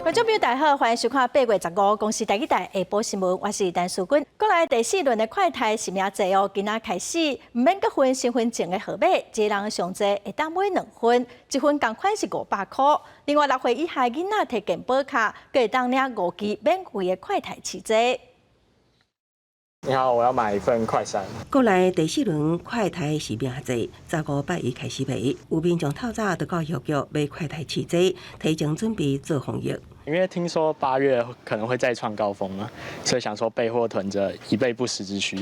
观众朋友大家好，欢迎收看8月15公司第一台下晡新闻，我是陈淑君。国内第4轮的快台是名济哦，今仔开始唔免结婚新婚前的号码，一个人上济会当买2份，一份同款是500块。另外6岁以下囡仔摕健保卡，佮会当领5支免费的快台试坐。你好，我要买一份快餐。国内第4轮快台是名济，15拜一开始卖，有民众透早就到药局买快台试坐，提前准备做防疫。因为听说8月可能会再创高峰了，所以想说备货囤着，以备不时之需。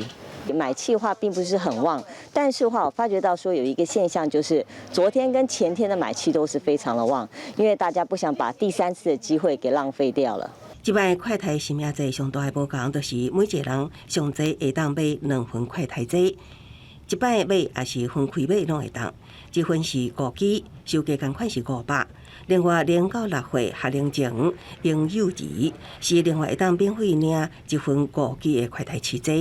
买气的话并不是很旺，但是我发觉到说有一个现象，就是昨天跟前天的买气都是非常的旺，因为大家不想把第3次的机会给浪费掉了。即摆快台是名济上大的无同，就是每一个人上济会当买2份快台座，一摆买也是分开买拢会当。一份是5支，售价同款是500。另外0到6岁学龄前婴幼儿是另外会当免费领一份5支的快台试坐。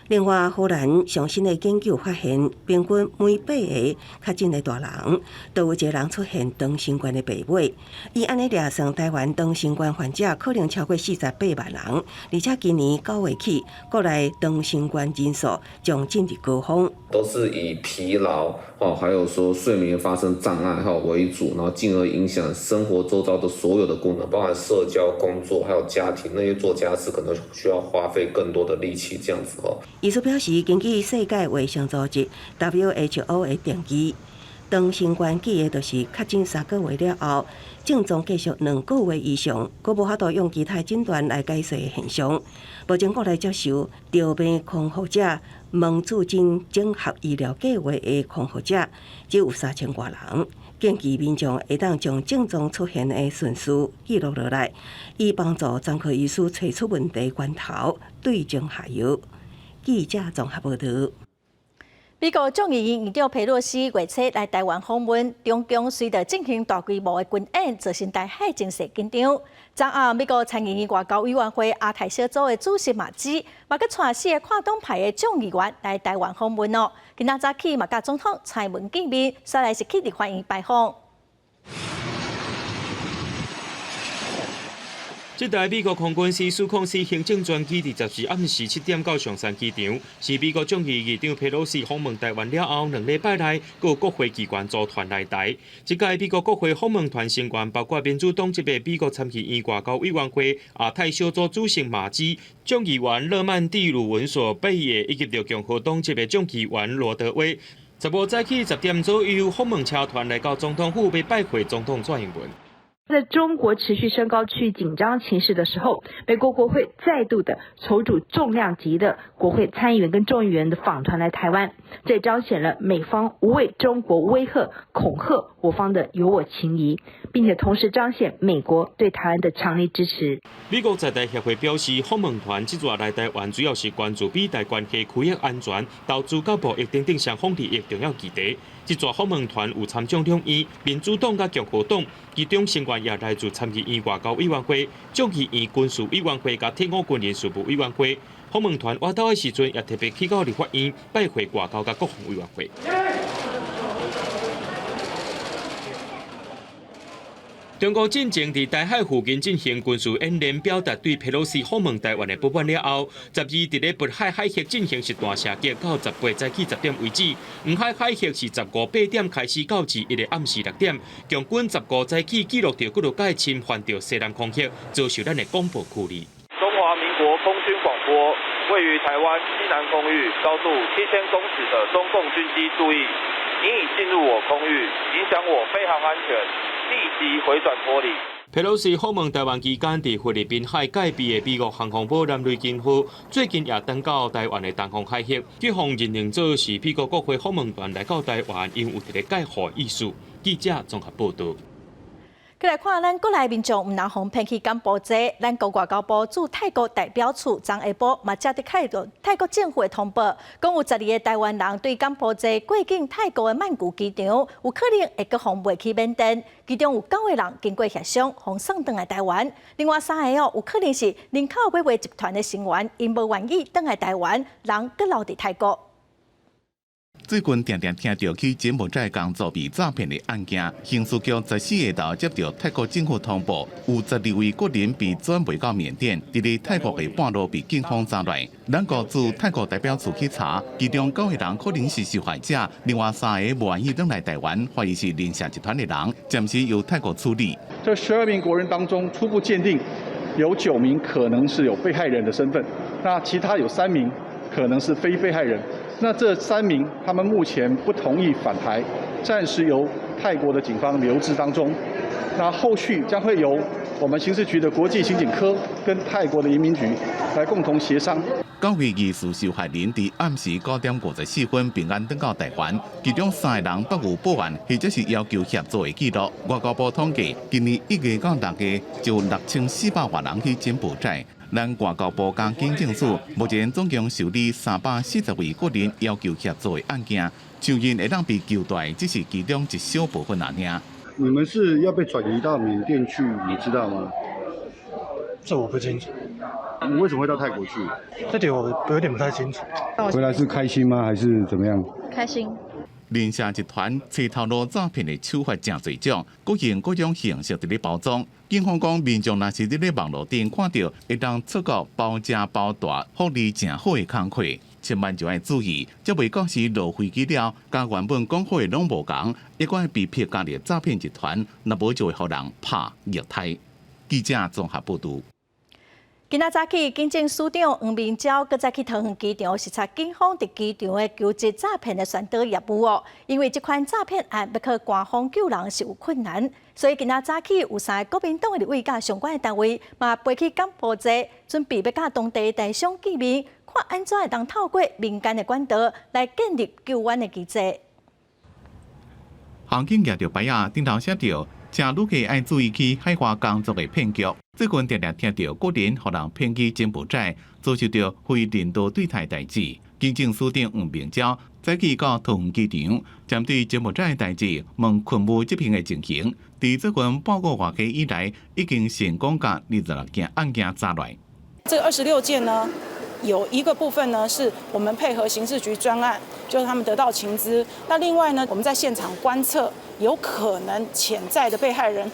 另外，荷兰上新的研究发现，平均每8个确诊的大人，都有一个人出现长新冠的病尾。伊安尼掠算，台湾长新冠患者可能超过48万人，而且今年9月起，国内长新冠人数将进入高峰。都是以疲劳还有说睡眠发生障碍为主，然后进而影响生活周遭的所有的功能，包含社交、工作还有家庭，那些做家事可能需要花费更多的力气这样子医师表示，根据世界卫生组织 WHO 的定义，长新冠记的就是确诊3个月了后，症状继续2个月以上，佫无法度用其他诊断来解释的现象。目前国内接受着病康复者蒙自诊整合医疗计划的康复者只有3000多人。建议民众会当将症状出现的顺序记录落来，以帮助专科医师找出问题源头，对症下药。记者综合报道。美国众议院议长佩洛西月初来台湾访问，中共随着进行大规模的军演，造成台海情势紧张。昨暗，美国参议院外交委员会亚太小组的主席马基，嘛佮带4个跨党派的众议员来台湾访问哦。今仔早起嘛，甲总统蔡文见面，再来是去立法院拜访。这台美国空军司苏控司行政专机伫10时暗时7点到上山机场，是美国众议院长佩洛西访问台湾了后2礼拜内，各国会机关组团来台。这届美国国会访问团成员包括民主党籍的美国参议院外交委员会亚太小组主席马基、众议员勒曼蒂鲁文所贝耶，以及共和党籍的众议员罗德威。15早起10点左右，访问车团来到总统府，被拜会总统蔡英文。在中国持续升高区域紧张情势的时候，美国国会再度的筹组重量级的国会参议员跟众议员的访团来台湾，这也彰显了美方无畏中国威吓、恐吓我方的友我情谊，并且同时彰显美国对台湾的强力支持。美国在台协会表示，访问团这次来台湾主要是关注美台关系区域安全、投资甲贸易等相防利益重要议题。这座访问团有参众两院、民主党甲共和党，其中成员也来自参议院外交委员会、众议院军事委员会甲铁路军人事务委员会。访问团活到的时阵，也特别去到立法院拜会外交甲国防委员会。中国进前伫台海附近进行军事演练，表达对佩洛西访问台湾的不满了后，12伫咧渤海海峡进行实弹射击，到18早起10点为止。黄海海峡是15 8点开始到1日暗时6点，共军15早起记录到几多架侵犯到西南空域，遭受咱的广播处理。中华民国空军广播，位于台湾西南空域高度7000公尺的中共军机注意，您已进入我空域，影响我飞行安全，立即回转脱离。佩洛西访问台湾期间，伫菲律宾海界边的美国航空母舰雷根号，最近也登到台湾的东方海峡，警方认定这是美国国会访问团来到台湾，因有一个介护意思。记者综合报道。再来看，咱国内民众唔能防骗去柬埔寨。咱国外交部驻泰国代表处昨下晡嘛接到泰国政府的通报，讲有12个台湾人对柬埔寨过境泰国的曼谷机场，有可能会搁防袂去缅甸。其中有9个人经过协商，防送回来台湾。另外3个有可能是人口买卖集团的成员，因无愿意回来台湾，人搁留伫泰国。最近常常听到去柬埔寨工作被诈骗的案件，刑事局14日头接到泰国政府通报，有12位国人被转回到缅甸，伫泰国的半路被警方抓来。咱国驻泰国代表处去查，其中9个人可能是受害者，另外3个不愿意返来台湾，怀疑是联社集团的人，暂时由泰国处理。这12名国人当中，初步鉴定有9名可能是有被害人的身份，那其他有3名可能是非被害人。那这3名，他们目前不同意返台，暂时由泰国的警方留置当中。那后续将会由我们刑事局的国际刑警科跟泰国的移民局来共同协商。9位疑似受害人伫暗时9点54分平安登到台湾，其中3个人都有报案或者是要求协助的记录。外交部统计，今年1月到6月就6400多人去柬埔寨。咱外交部加警政署目前总共受理340位国人要求协助的案件，受人会当被救出来，只是其中一小部分而已。你们是要被转移到缅甸去，你知道吗？这我不清楚。你为什么会到泰国去？这点我有点不太清楚。回来是开心吗？还是怎么样？开心。联社集团窃透露诈骗的手法真侪种，各型各种形式伫咧包装。警方讲，民众若是伫咧网络顶看到会当出国包正包大、福利正好的工课，千万就要注意，这袂讲是落飞机了，甲原本讲好的拢无共，一款被骗家的诈骗集团，若无就会互人拍虐胎。记者综合报道。今仔早起，警政署长黄明昭搁再去桃园机场视察警方伫机场的救济诈骗的宣导业务哦。因为这款诈骗案要靠官方救人是有困难，所以今仔早起有3个国民党的立委甲相关的单位嘛飞去柬埔寨，准备要甲当地台商见面，看安怎会当透过民间的管道来建立救援的机制。航警抓到牌仔，顶头写着。请旅客爱注意去海外工作的骗局。最近常常听到国人互人骗去柬埔寨，遭受到非人道对待代志。警政署长黄明昭早起到桃园机场，针对柬埔寨代志问困务这片的情形。伫最近半个月期以来，已经成功甲26件案件查来。这26件呢？有一个部分呢，是我们配合刑事局专案，就是他们得到情资。那另外呢，我们在现场观测有可能潜在的被害人，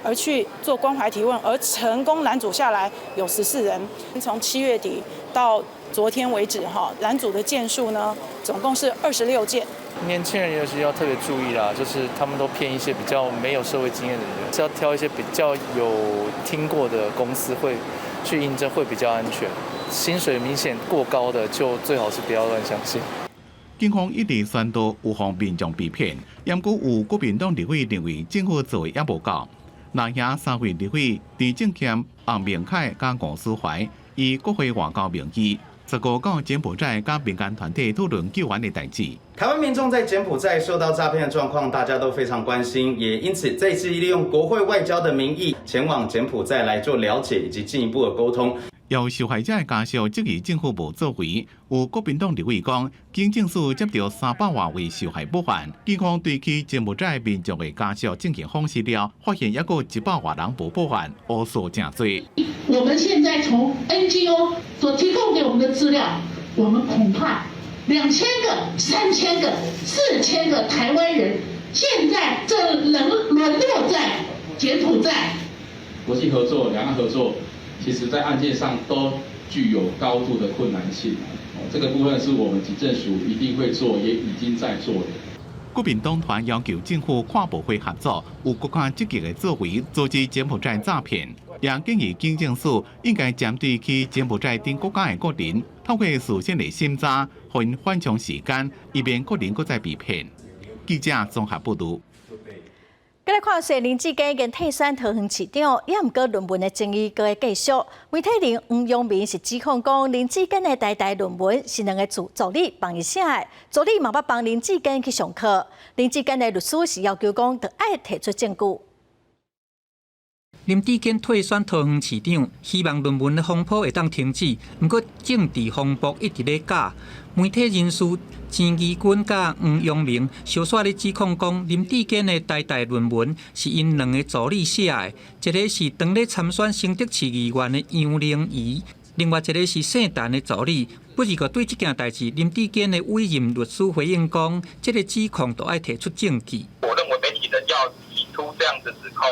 而去做关怀提问，而成功拦阻下来有14人。从7月底到昨天为止，拦阻的件数呢，总共是26件。年轻人尤其要特别注意啦，就是他们都骗一些比较没有社会经验的人，是要挑一些比较有听过的公司会去应征，会比较安全。薪水明显过高的，就最好是不要乱相信。警方一直宣导预防民众被骗，但阁有国民党立委认为政府做的也无够。那遐3位立委陈正谦、洪明凯甲吴思怀，以国会外交名义，15到柬埔寨甲民间团体讨论救援的代志。台湾民众在柬埔寨受到诈骗的状况，大家都非常关心，也因此这次利用国会外交的名义前往柬埔寨来做了解以及进一步的沟通。由受害者的家属质疑政府无作为，有国民党立委讲，警政署接到300多位受害报案，警方对去柬埔寨民众的家属进行访视了，发现也有100多人无报案，乌数真多。我们现在从 NGO 所提供给我们的资料，我们恐怕2000个、3000个、4000个台湾人，现在正沦落在柬埔寨。国际合作、两岸合作。其实，在案件上都具有高度的困难性。这个部分是我们警政署一定会做，也已经在做的。国民党团要求政府跨部会合作，有更加积极的作为，阻止柬埔寨诈骗。也建议警政署应该针对去柬埔寨等国家的国人，透过事先的审查，分缓冲时间，以免国人搁再被骗。记者综合报道。再来看是林志坚已经退选桃园市长，也毋过论文的争议阁会继续。媒体人黄阳明是指控讲林志坚的台论文是2个助理帮伊写的，助理嘛捌帮林志坚去上课。林志坚的律师是要求讲，得爱提出证据。林志坚退选桃园市长，希望论文的风波会当停止，不过政治风波一直咧假。媒体人士钱义军甲黄阳明小说咧指控讲，林志坚的台论文是因2个助理写的，一个是当咧参选新北市议员的杨玲仪，另外一个是姓陈的助理，不是个对这件代志，林志坚的委任律师回应讲，这个指控都要提出证据。我认为媒体人要提出这样的指控，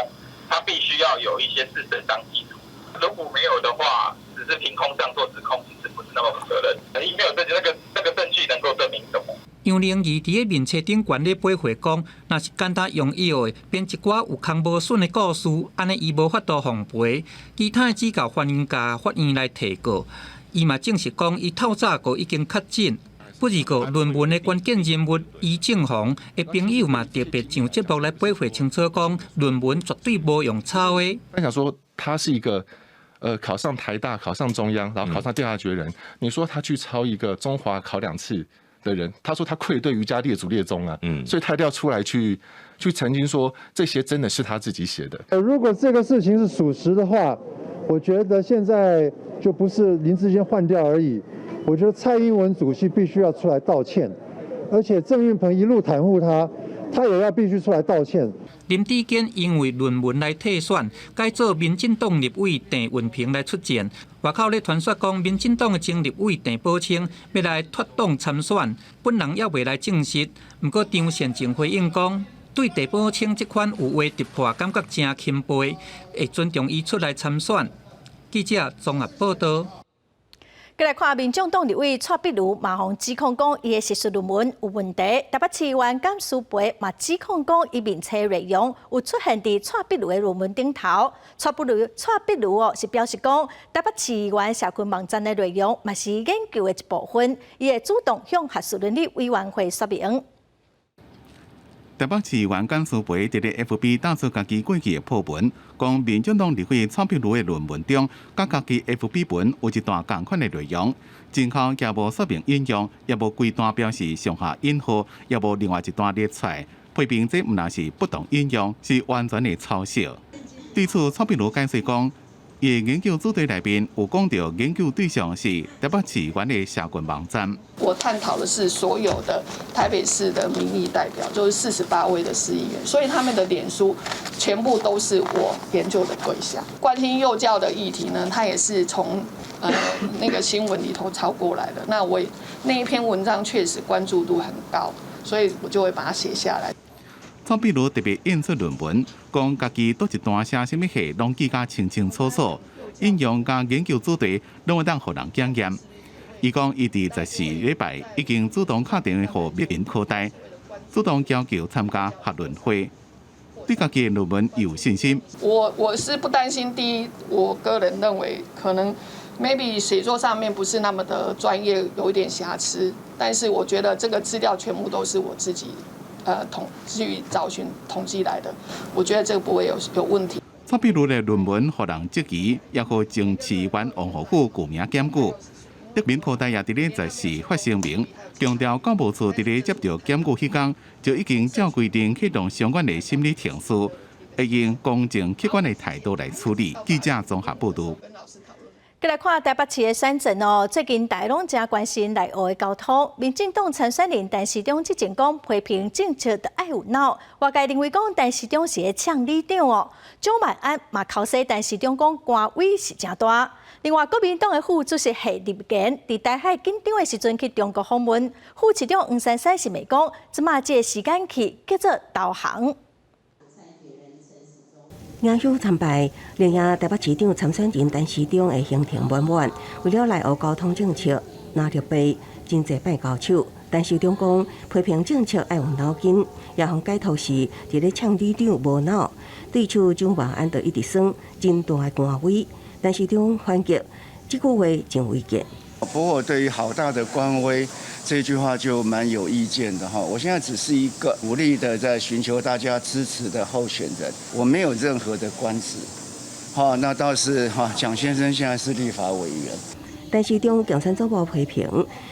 他必须要有一些事实上基础。如果没有的话，只是凭空这样做指控，其实不是那么负责任。因为有那个证据能够证明什么？杨玲仪伫个面册顶悬咧背回讲，若是简单用药的编一寡有空无顺的故事，安尼伊无法度奉陪。其他的指教法院甲法院来提告，伊嘛证实讲，伊透早个已经确诊。不是个论文的关键人物于正宏的朋友嘛，特别上节目来背回清楚讲，论文绝对无用抄的。我想说，他是一个考上台大、考上中央，然后考上调查局的人。你说他去抄一个中华考2次的人，他说他愧对于家列祖列宗啊，所以他一定要出来去澄清说这些真的是他自己写的。如果这个事情是属实的话，我觉得现在就不是林志坚换掉而已。我觉得蔡英文主席必须要出来道歉，而且郑运鹏一路袒护他，他也要必须出来道歉。林志坚因为论文来退选，改做民进党立委郑运平来出战。外口咧传说讲，民进党的前立委郑宝清要来脱党参选，本人也未来证实。不过张善政回应讲，对郑宝清这款有话突破，感觉真钦佩，会尊重伊出来参选。记者综合报道。再来看民众党立委蔡壁如马洪指控讲，伊的学术论文有问题。台北市议员简书培嘛指控讲，伊面册内容有出现伫蔡壁如的论文顶头。蔡壁如是表示讲，台北市议员社群网站的内容嘛是研究的一部分，伊会主动向学术伦理委员会说明。台北市议员简书培伫咧 FB 打出家己过去的破文，讲民进党立委蔡壁如的论文中，甲家己 FB 文有一段同款的内容，前后也无说明引用，也无规段表示上下引号，也无另外一段列出来，批评这毋但是不当引用，是完全的抄袭。对此，蔡壁如解释讲，伊的研究主题内面有讲到研究对象是台北市议员的社群网站。我探讨的是所有的台北市的民意代表，就是48位的市议员，所以他们的脸书全部都是我研究的对象。关心幼教的议题呢，它也是从那个新闻里头抄过来的。那那一篇文章确实关注度很高，所以我就会把它写下来。蔡壁如特别引出论文，讲家己倒一段写什么戏，拢记甲清清楚楚，引用甲研究主题，拢会当互人检验。伊讲，伊伫14礼拜已经主动敲电话给密云科大，主动要求参加学论会，对家己的论文有信心。我是不担心，第一，我个人认为可能 maybe 写作上面不是那么的专业，有一点瑕疵，但是我觉得这个资料全部都是我自己去找寻统计来的，我觉得这个不会有问题。蔡壁如的论文互人质疑，也互前市议员王浩虎旧名检举。德民科大也伫咧14发声明，强调教务处伫咧接到检举迄天，就已经照规定启动相关的心理程序，会用公正客观的态度来处理。记者综合报道。 再来看台北市的选战哦，最近大家拢真关心内湖的交通。民进党参选人陈时中之前讲批评政策的爱有脑，外界认为讲陈时中是在呛里长哦。蒋万安嘛口说陈时中讲官威是真大。另外，国民党的副主席谢立坚伫台海紧张的时阵去中国访问，副市长黄珊珊是咪讲，即马这个时间去叫做导航。 赢许参败，连赢台北市长参选人陈时中的行程满满。为了内湖交通政策，拿着杯真侪摆交手。陈时中讲批评政策爱有脑筋，也向解读是伫咧呛里长无脑。对手蒋万安就一直耍真大的官威。陈时中反击，这句话真危险。不过对于好大的官威。 这句话就蛮有意见的哈，我现在只是一个努力的在寻求大家支持的候选人，我没有任何的官职，好，那倒是哈，蒋先生现在是立法委员。陈时中共产党报批评，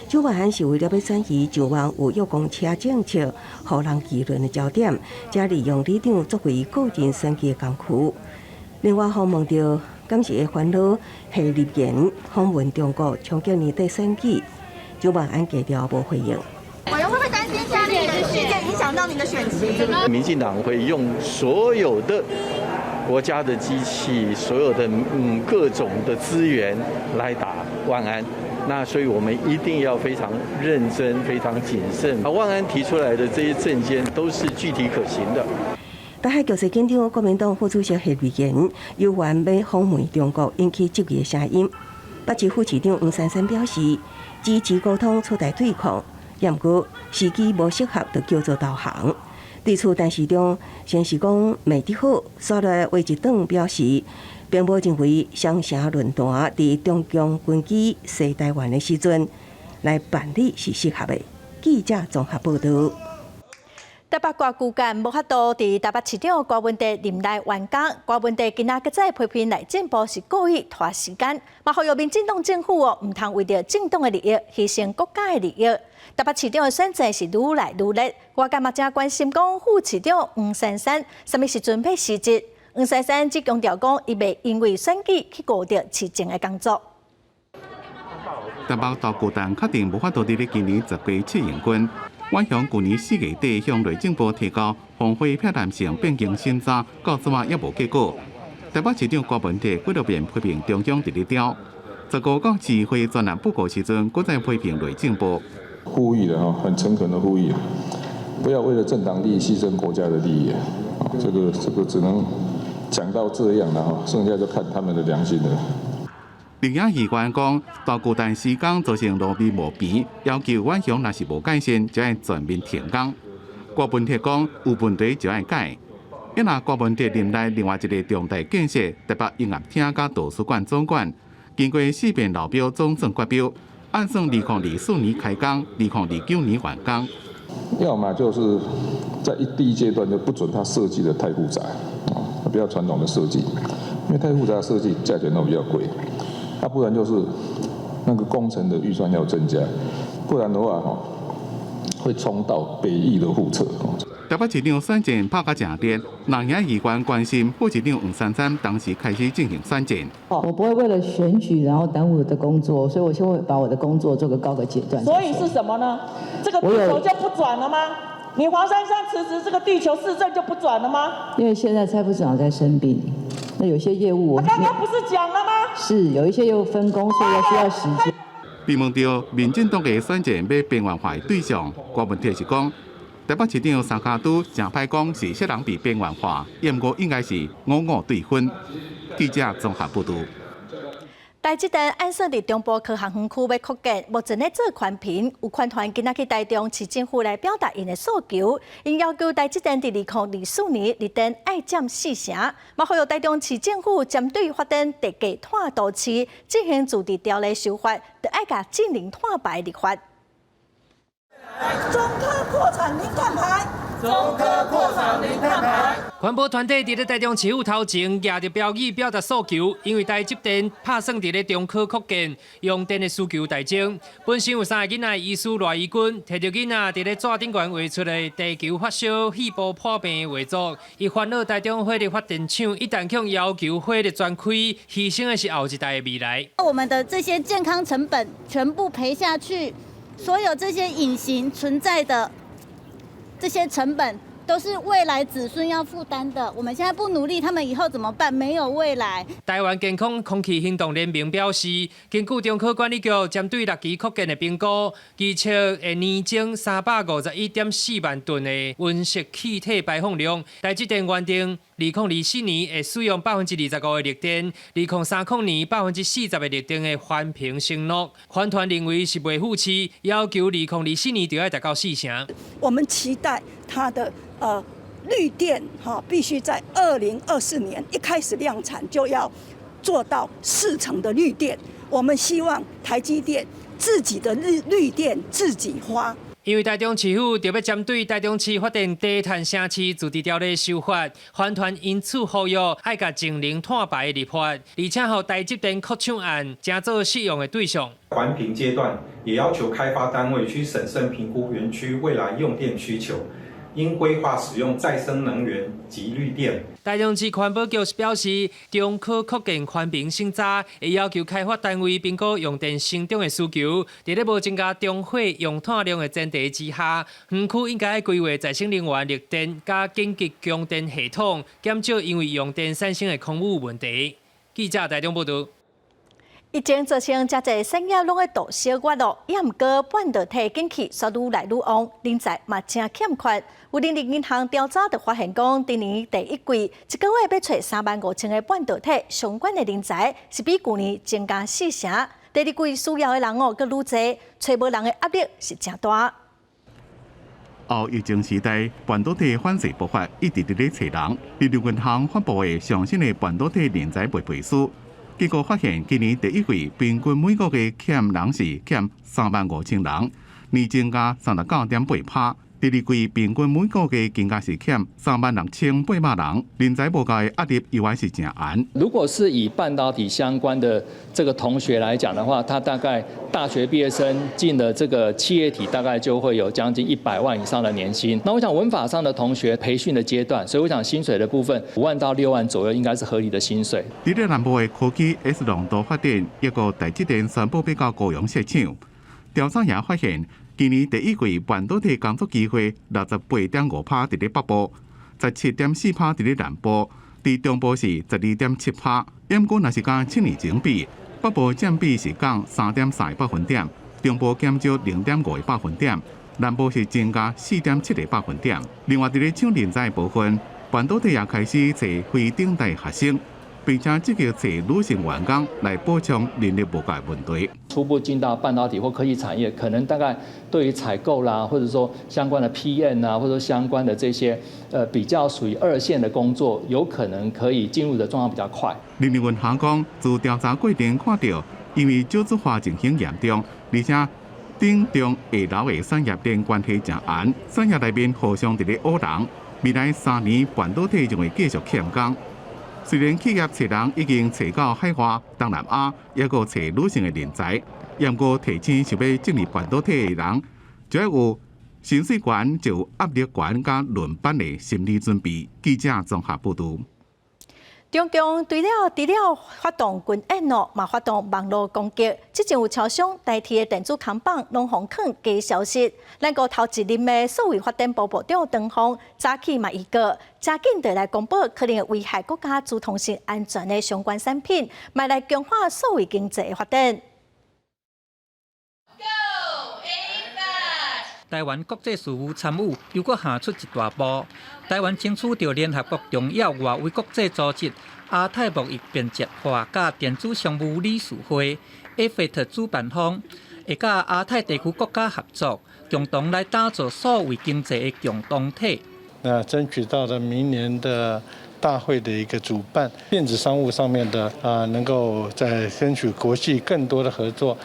蒋万安是为了要转移上网有约公车政策，互人议论的焦点，才利用里长作为个人选举的工具。另外，访问到感谢烦恼谢立坚访问中国，冲击年底选举。 蒋万安低调无回应。委员会不会担心家里的事件影响到你的选情？民进党会用所有的国家的机器，所有的各种的资源来打万安。那所以我们一定要非常认真、非常谨慎。万安提出来的这些政见都是具体可行的。北海局势紧张，国民党副主席谢瑞元有缘要访问中国，引起质疑的声音。北市副市长黄珊珊表示，支持沟通出台对抗，不过时机无适合，就叫做投降。对此，陈市长先是讲媒体好，刷来话一顿表示，并无认为双城论坛伫中共军机西台湾的时阵来办理是适合的。记者综合报道。台北歌剧界无法度伫台北市长郭文哲任内完工，郭文哲今仔搁再批评内政部是故意拖时间，嘛呼吁民进党政府唔通为着政党的利益牺牲国家的利益。台北市长的选择是愈来愈热，外界嘛正关心讲副市长黄珊珊什么时阵要辞职。黄珊珊只强调讲，伊袂因为选举去顾着市政的工作。台北大巨蛋确定无法度伫咧今年10月7营运。阮向去年4月底向内政部提交防火避难性变更审查，到即马也无结果。台北市长郭文哲几多遍批评中央伫咧刁，15到市会专案报告时阵，搁再批评内政部。呼吁的很诚恳的呼吁，不要为了政党利益牺牲国家的利益。这个只能讲到这样了哈，剩下就看他们的良心了。另外，议员讲，大巨蛋施工造成路面无边，要求阮乡若是无改善，就要全面停工。郭文哲讲，有问题就要改。一若郭文哲任内另外一个重大建设，台北音乐厅甲图书馆总馆，经过4遍流标总算决标，按算2024年开工，2029年完工。要么就是在第一阶段就不准他设计的太复杂，不要传统的设计，因为太复杂的设计价钱都比较贵。不然就是那个工程的预算要增加，不然的话会冲到北翼的户侧。台北市长选战拍甲正烈，南洋议员关心副市长黄珊珊当时开始进行选战。我不会为了选举然后耽误我的工作，所以我先会把我的工作做个高个阶段。所以是什么呢？这个地球就不转了吗？你黄珊珊辞职，这个地球市政就不转了吗？因为现在蔡副市长在生病，那有些业务我刚刚不是讲了吗？是有一些业务分工，所以需要时间。被问到民进党的选战要边缘化的对象，郭文哲是讲，台北市长三卡都正歹讲是些人被边缘化，也毋过应该是5-5对分。记者综合报道。台积电按说伫中部科学园区要扩建，目前咧做宽频，有款团今仔去台中市政府来表达因的诉求，因要求台积电伫2024年绿电爱占4成，嘛呼吁台中市政府针对发展地价碳都市进行自治条例修法，就爱甲近零碳排立法。中科扩产零碳排，中科扩产零碳排。环保团体伫咧台中市府头前举着标语表达诉求，因为台积电拍算伫咧中科扩建用电的需求大增。本身有3个囡仔医师赖义军，摕着囡仔伫咧纸顶悬画出的地球发烧、肺部破病的画作，伊烦恼台中火力发电厂一旦向要求火力全开，牺牲的是后一代的未来。我们的这些健康成本全部赔下去，所有这些隐形存在的这些成本，都是未来子孙要负担的。我们现在不努力，他们以后怎么办？没有未来。台湾健康空气行动联盟表示，根据中科管理局针对6期扩建的评估，预测会年增351.4万吨的温室气体排放量。台积电原定2024年会使用25%的绿电，2030年40%的绿电的环评承诺，环团认为是袂负期，要求2024年就要达到4成。我们期待它的绿电必须在2024年一开始量产就要做到4成的绿电。我们希望台积电自己的绿电自己花。因为台中市府就要针对台中市发展低碳城市自治条例修法，环团因此呼吁爱甲净零碳排立法，而且互台积电扩厂案加做适用的对象。环评阶段也要求开发单位去审慎评估园区未来用电需求，应规划使用再生能源及绿电。台中市环保局表示，中可扩建环评审查，会要求开发单位评估用电成长的需求，在咧无增加中火用碳量的前提之下，园区应该规划再生能源绿电加紧急供电系统，减少因为用电产生的空污问题。记者台中报道。疫情造成遮侪产业拢会大小月落，也毋过半导体景气却愈来愈旺，人才嘛真欠缺。有人力银行调查就发现讲，今年第一季一个月要找35000个半导体相关的人才，是比去年增加4成。第二季需要的人阁愈侪，找无人的压力是真大。后疫情时代，半导体反势爆发，一直伫咧找人。人力银行发布的上新的半导体人才配备书。结果发现，今年第一季平均每个月欠人是欠35000人，年增加39.8%。第二季平均每个月更加是欠36800人，人才无够的压力意外是真严。如果是以半导体相关的这个同学来讲的话，他大概大学毕业生进了这个企业体，大概就会有将近100万以上的年薪。那我想文法上的同学培训的阶段，所以我想薪水的部分5万到6万左右应该是合理的薪水。伫咧南部的科技 S 龙都发展，一个台积电宣布比较高雄设厂。调查也发现，今年第一季半导体工作机会68.5%伫咧北部，17.4%伫咧南部，伫中部是12.7%。不过，若是甲7年前比，北部占比是降3.3个百分点，中部减少0.5个百分点，南部是增加4.7个百分点。另外，伫咧抢人才部分，半导体也开始找非顶代学生。并且积极找女性员工来补充人力不够的问题。初步进到半导体或科技产业，可能大概对于采购啦，或者说相关的 PM 啊，或者说相关的这些比较属于2线的工作，有可能可以进入的状况比较快。人力银行讲，自调查过程看到，因为少子化情形严重，而且顶中下楼的产业链关系真严，产业内面互相伫咧恶人。未来3年半导体将会继续欠工。虽然企业找人已经找到海外、东南亚，也个找女性的人才，不过提醒想要进入半导体的人，就要有薪水悬、就有压力悬加轮班的心理准备。记者综合报道。中共除了发动军演咯，嘛发动网络攻击。之前有超商代替的电子扛棒拢封坑假消息。咱个头一任的数位发展部部长唐凤早起嘛预告，加紧地来公布可能会危害国家资通讯安全的相关产品，嘛来强化数位经济的发展。台湾国际事务参与又搁下出一大步。台湾争取到联合国重要外围国际组织亚太贸易便捷化甲电子商务理事会 AFET 主办方，会甲亚太地区国家合作，共同来打造数位经济的共同体。那争取到了明年的大会的一个主办，电子商务上面的能够在争取国际更多的合作。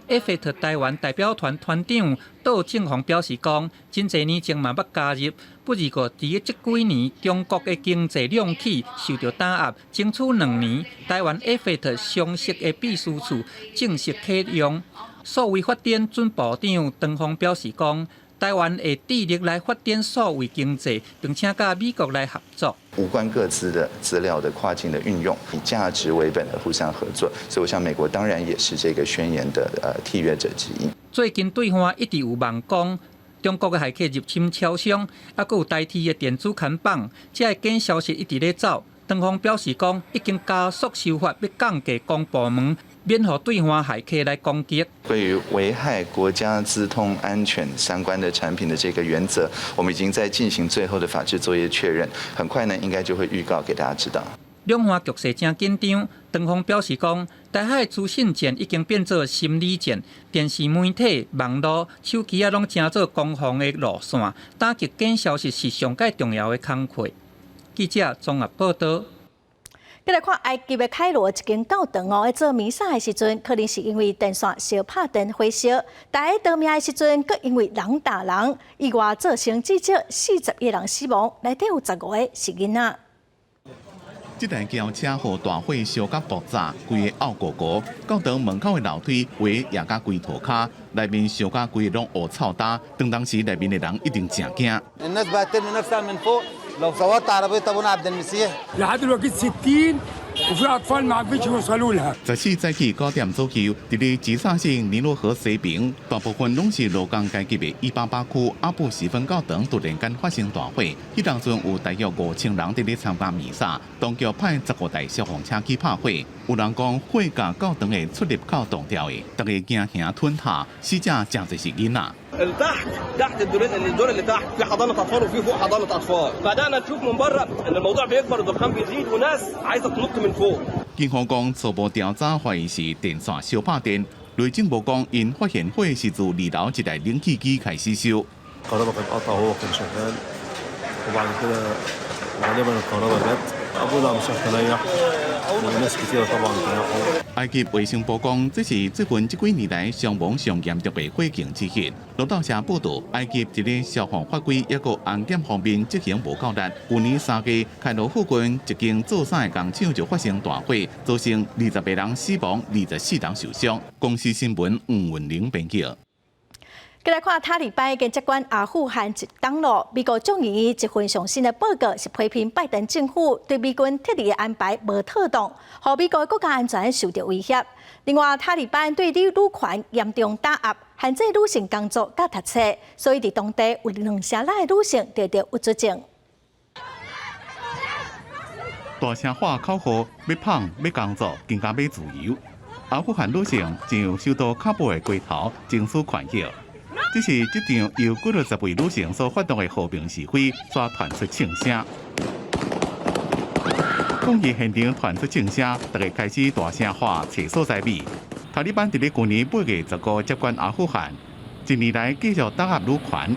AFET 台湾代表团团长杜正宏表示讲，真侪年前嘛捌加入，不过伫这几年中国的经济亮起受到打压，争取2年，台湾 AFET 常设的秘书处正式启用。数位发展准部长唐凤表示讲，台湾会致力来发展数位经济，并且甲美国来合作。无关各自的资料的跨境的运用，以价值为本的互相合作，所以我想美国当然也是这个宣言的缔约者之一。最近对方一直有网讲，中国的骇客入侵超商，还有代替的电子看板，这假消息一直咧走。唐凤表示讲，已经加速修法，要降低公部门免予对方骇客来攻击。对于危害国家资通安全相关的产品的这个原则，我们已经在进行最后的法制作业确认，很快呢应该就会预告给大家知道。两岸局势真紧张，唐凤表示讲，台海资讯战已经变作心理战，电视媒体、网络、手机拢成做攻防的路线，打击假消息是上界重要的工作。记者综合报道。再来看埃及的开罗一间教堂哦，在做弥撒的时阵，可能是因为电线烧拍电火烧，大家得命的时阵，佮因为人打人，意外造成至少41人死亡，内底有15个是囡仔。这台轿车和大火烧甲爆炸，规个凹咕咕，到场门口的楼梯围压甲规涂骹，内面烧甲规个拢乌臭焦。当时内面的人一定真惊。الناس بقت ترمي نفسها من فوق لو صوتت عربية ابونا عبد المسيح لحد دلوقتي 60 وفي اطفال ما عرفتش يوصلوا لها。14早起9点左右，伫咧吉萨县尼罗河西边，大部分拢是罗岗阶级的188区阿布时分教堂突然间发生大火，迄当阵有大约5000人伫咧参加弥撒，当局派15台消防车去拍火。有人讲火甲教堂的出入口挡掉的，大家惊吓吞下，死者真侪是囡仔。 تحت الدور اللي تحت في حضانه اطفال وفي فوق حضانه اطفال بدانا نشوف من بره ان الموضوع بيكبر الدخان بيزيد وناس عايزه تنط من فوق 警方讲初步调查怀疑是电线烧爆电，内政部讲因发现火是自2楼一台冷气机开始烧。 الكهرباء كان قطع وهو كان شغال وبعد كده غالبا الكهرباء جت ابونا مش هتريح وناس كتيره طبعا تريحوا 埃及卫生部讲，这是这几年来伤亡上严重的火警之一。路透社报道，埃及一个消防法规抑个安检方面执行无够力。去年3月，开罗附近一间做衫的工厂就发生大火，造成28人死亡，24人受伤。公司新闻黄文玲编辑。 再来看塔利班跟接管阿富汗一档路，美国众议院一份上新的报告是批评拜登政府对美军撤离的安排无妥当，让美国国家安全受到威胁。另外，塔利班对女权严重打压，限制女性工作甲读册，所以伫当地有2成来的女性得到抑郁症。大声喊口号，要胖，要工作，更加要自由。阿富汗女性像受到喀布尔的街头情绪困扰。 这是这场由90位女性所发动的和平示威所传出庆声。抗议现场传出庆声，大家开始大声喊找所在美。塔利班伫咧去年8月19接管阿富汗，一年来继续打压女权。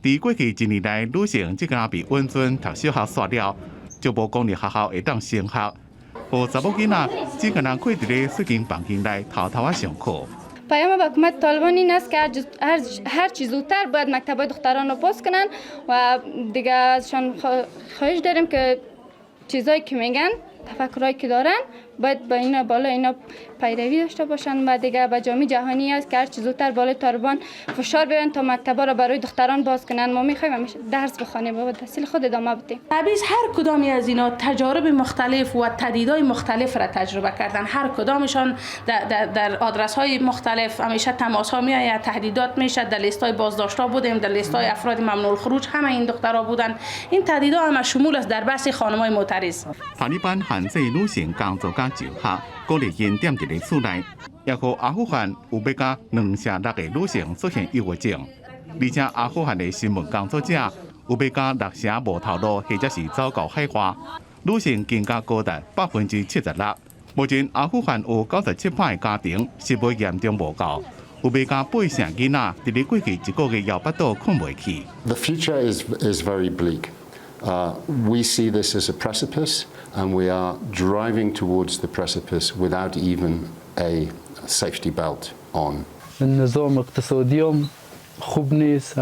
伫过去一年来，女性即敢被允准读小学煞了，就无公立学校会当升学。和查某囡仔只敢若跪伫咧水晶房间内偷偷上课。 پیام حکومت طالبان این است که هر چی زودتر باید مکتب‌های دختران رو باز کنن و دیگه ازشان خواهش داریم که چیزایی که میگن تفکرایی که دارن باید با اینا بالا اینا پیروی داشته باشن و دیگه به جامعه جهانی است که هر چی زودتر بالای طالبان فشار بیارن تا مکتب‌ها رو برای دختران باز کنن. ما می‌خوایم همیشه درس بخوانیم و تحصیل خود ادامه بدیم. تبعیض هر کدامی از اینا تجارب مختلف و تهدیدهای مختلف را تجربه کردن. هر کدامشان در آدرس‌های مختلف همیشه تماس‌ها میآید، تهدیدات میشه، در لیست‌های بازداشت‌ها بودیم، در لیست‌های افراد ممنوع الخروج همه این دخترها بودن. این تهدیدها هم شمول است در بحث خانم‌های معترض. 塔利班限制女性工作甲就学，鼓励因踮伫咧厝内，也和阿富汗有要甲2成6个女性出现抑郁症，而且阿富汗的新闻工作者有要甲6成无头路，或者是走到海外，女性更加高达76%。目前阿富汗有97%的家庭食物严重无够，有要甲8成囡仔伫咧过去1个月摇巴肚困袂去。The future is very bleak. We see this as a precipice, and we are driving towards the precipice without even a safety belt on. النظام اقتصادیم خوب نیست،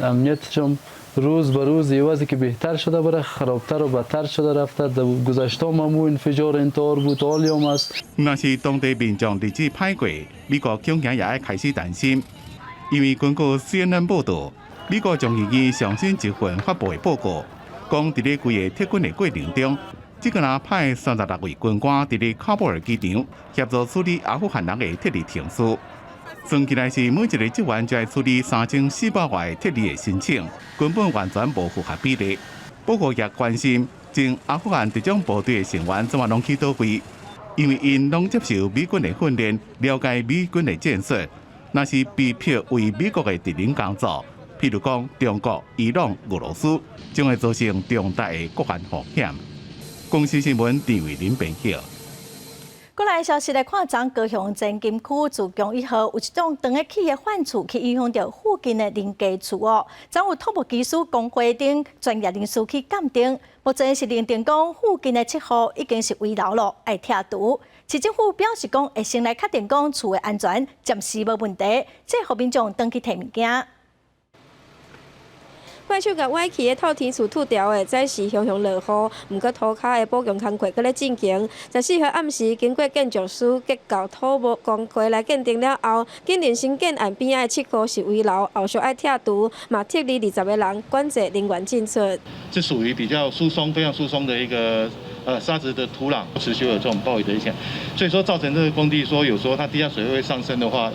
امنیتشم روز به روز یوازی که بهتر شده بره خرابتر و بدتر شده رفته. در گذشته هم انفجار انتحار بود، حالی هم است. 若是当地民众日子歹过，美国恐惊也爱开始担心，因为根据 CNN 报道，美国众议院上新一份发布的报告。 讲伫咧规个撤军的过程中，只个人派36位军官伫咧喀布尔机场协助处理阿富汗人的撤离情绪。算起来是每一个职员就要处理3400外撤离的申请，根本完全无符合比例。报告也关心，前阿富汗特种部队的成员怎么拢去倒位？因为因拢接受美军的训练，了解美军的战术，若是被迫为美国的敌人工作。 譬如讲，中国、伊朗、俄罗斯将会造成重大的国安风险。公司新闻陈伟林编辑。过来消息来看，昨高雄前金区自强以后，有一种长的企业犯厝，去影响到附近的邻居厝哦。昨有土木技师工会等专业人士去鉴定，目前是认定讲附近的7户已经是危楼了，爱拆除。市政府表示讲，会先来确定讲厝的安全暂时无问题，即互民众登去摕物件。怪手甲歪去的透天厝吐掉的，早时熊熊落雨，毋过涂骹的补强工课搁咧进行。14号暗时，经过建筑师结构土木工课来鉴定了后，竟然新建岸边仔的7户是危楼，后续爱拆除，嘛撤离20个人，管制人员进出。是属于比较疏松、非常疏松的一个沙质的土壤，持续有这种暴雨的影响，所以说造成这个工地说有时候它地下水位上升的话，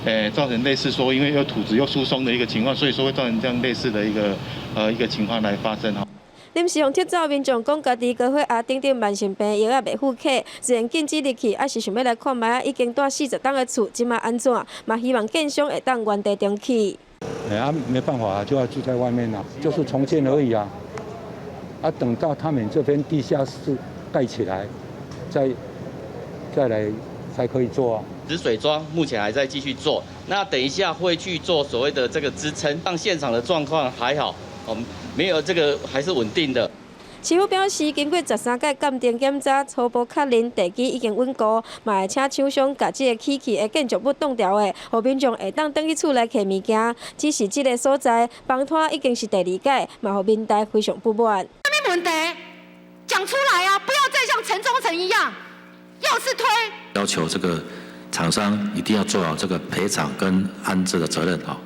也造成类似说因为又土质又疏松的一个情况，所以说会造成这样类似的一个情况来发生哈。临时用撤走民众讲，家己高血压、等等慢性病药也未付客，自然禁止入去，还是想要来看卖啊已经住40栋的厝，即卖安怎？嘛希望建商会当原地重启。没办法就要住在外面啊，就是重建而已啊。等到他们这边地下室盖起来，再来才可以做啊。止水桩目前还在继续做，那等一下会去做所谓的这个支撑，让现场的状况还好，没有这个还是稳定的。市府表示，经过13届鉴定检查，初步确认地基已经稳固，嘛会请厂商把这个起起的建筑物挡掉的，让民众会当转去厝内摕物件。只是这个所在房拖已经是第2届，嘛让民代非常不满。什么问题？讲出来啊！不要再像陈忠诚一样，又是推。要求这个厂商一定要做好这个赔偿跟安置的责任哈。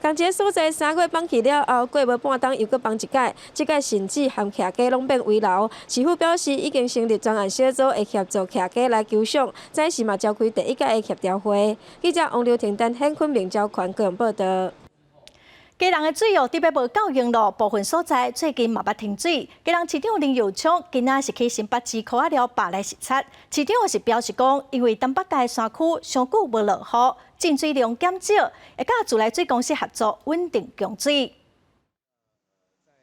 同一个所在3月放弃了后，过无半冬又搁放一届，这届甚至含徛家拢变危楼。市府表示已经成立专案小组，会协助徛家来求偿。早时嘛召开第1届的协调会。记者王刘婷、陈显坤、明昭权个人报道。基隆的水哦，特别无够用咯，部分所在最近嘛捌停水。基隆市长林佑昌今仔是去新北市考了坝来视察，市长是表示讲，因为东北界山区上久无落雨，进水量减少，会甲自来水公司合作稳定供水。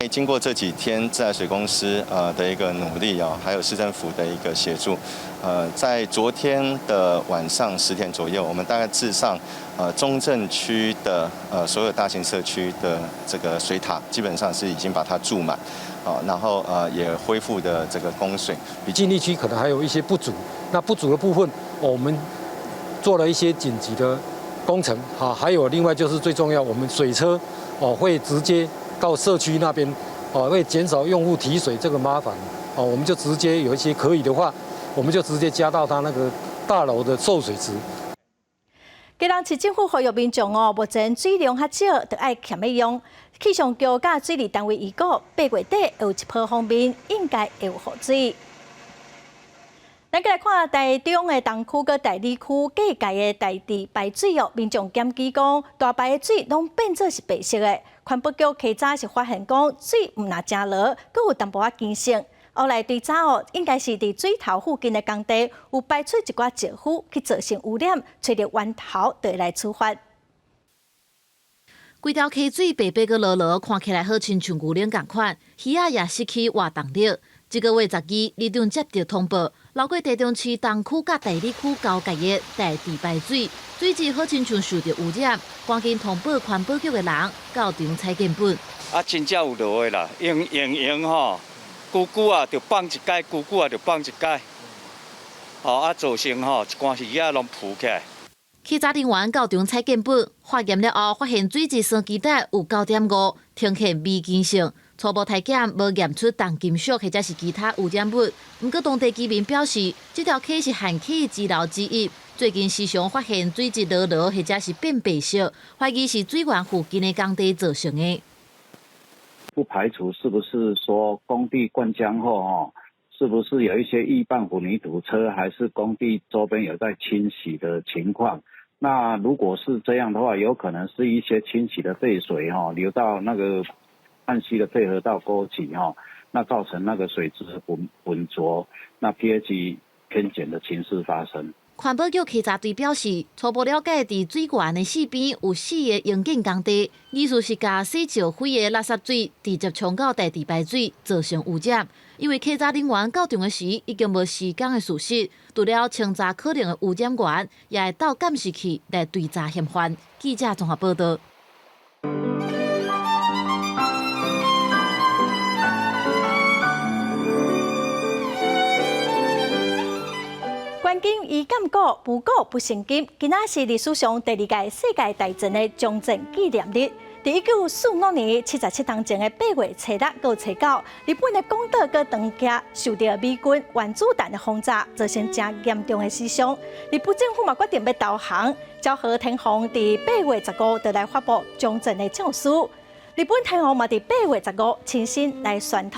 经过这几天自来水公司的一个努力啊，还有市政府的一个协助，在昨天的晚上10点左右，我们大概至上中正区的所有大型社区的这个水塔，基本上是已经把它注满，然后也恢复的这个供水。比净利区可能还有一些不足，那不足的部分，我们做了一些紧急的工程，还有另外就是最重要，我们水车会直接到社区那边，会减少用户提水这个麻烦，我们就直接有一些可以的话，我们就直接加到它那个大楼的受水池。基隆市政府呼吁民众目前水量较少，就爱欠要用。气象局甲水利单位预告，8月底会有1波方面应该会有雨水。咱来看台中的东区佮台里区各界的大地排水哦，民众检举讲大排的水拢变做是白色的。环保局起早是发现讲水毋若真落，佮有淡薄仔金色。后来对早哦，应该是伫水头附近的工地有排出一寡石污去造成污染，找到源头就会来处罚。规条溪水白白个落落，看起来好亲像牛奶共款，鱼仔也失去活动力。这个月12日，里长接到通报，流过台中市东区甲台里区交界的大地排水，水质好亲像受到污染，赶紧通报环保局的人到场采检本。真正有落的啦，用吼，久久啊就放一届，久久啊就放一届，造成吼一寡鱼仔拢浮起来。稽查人员到场采检本，化验了后发现水质酸基带有9.5，呈现微金属。初步体检无验出重金属或者是其他污染物。不过当地居民表示，这条溪是旱溪支流之一，最近时常发现水质落落或者是变白色，怀疑是水源附近的工地造成的。不排除是不是说工地灌浆后是不是有一些预拌混凝土车，还是工地周边有在清洗的情况？那如果是这样的话，有可能是一些清洗的废水流到那个汉溪的配合道沟脊那造成那个水质浑浊，那 pH 偏碱的情势发生。环保局稽查队表示，初步了解，伫水源的四边有4个营建工地，意思是甲洗石灰的垃圾水直接冲到大地排水，造成污染。因为稽查人员到场的时已经无施工的事实，除了清查可能的污染源，也会到监视器来追查嫌犯。记者综合报道。关键伊感觉无果不成金，今仔是历史上第2届世界大战的中正纪念日。伫1945年77年前的8月初6到初9，日本的广岛跟长崎受到美军原子弹的轰炸，造成真严重的死伤。日本政府嘛决定要投降，昭和天皇在8月15就来发布终战的诏书。日本天皇嘛在8月15亲身来宣读，